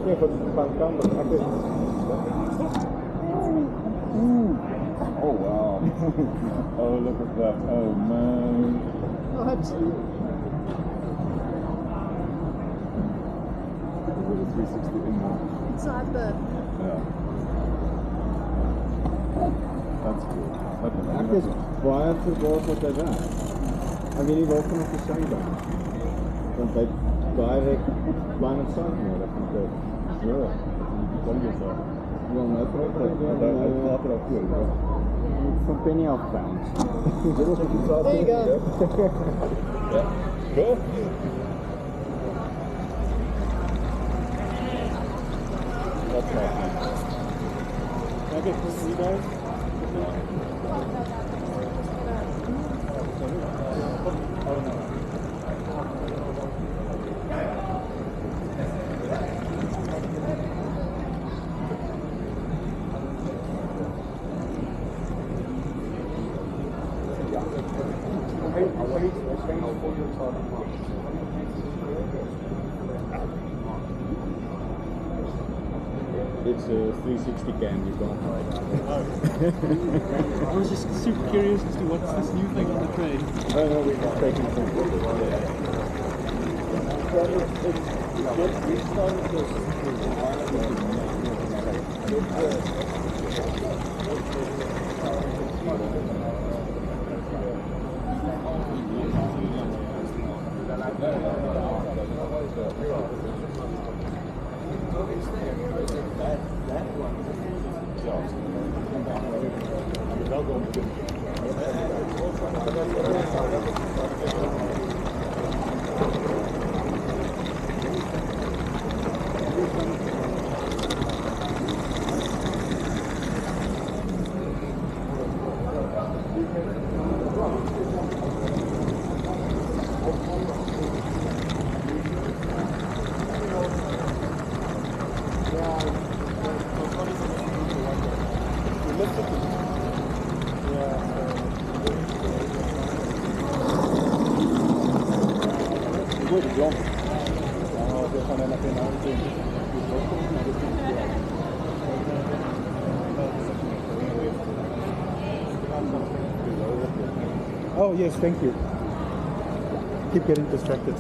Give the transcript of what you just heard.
niet of het van kan, maar het is... Oh wow. Oh look at that. Oh man. What? With a 360 in there. Inside the... Yeah. That's cool. Ek is baie verbaas wat hy werk. Ek weet nie waarvan ek gesê het. Want hy direct line of sight nodig om te... Ja. Die kon jy zo. Wel, nou praat hy. Hij gaat er al voor, ja. Van penny off pounds. There you go. Ja. Cool. That's awesome. Can I get this for you guys? Oh no. It's a 360 cam, you can't hide. I was just super curious as to what's this new thing on the train. Oh no, we're just taking some photos. Oh yes, thank you. Keep getting distracted.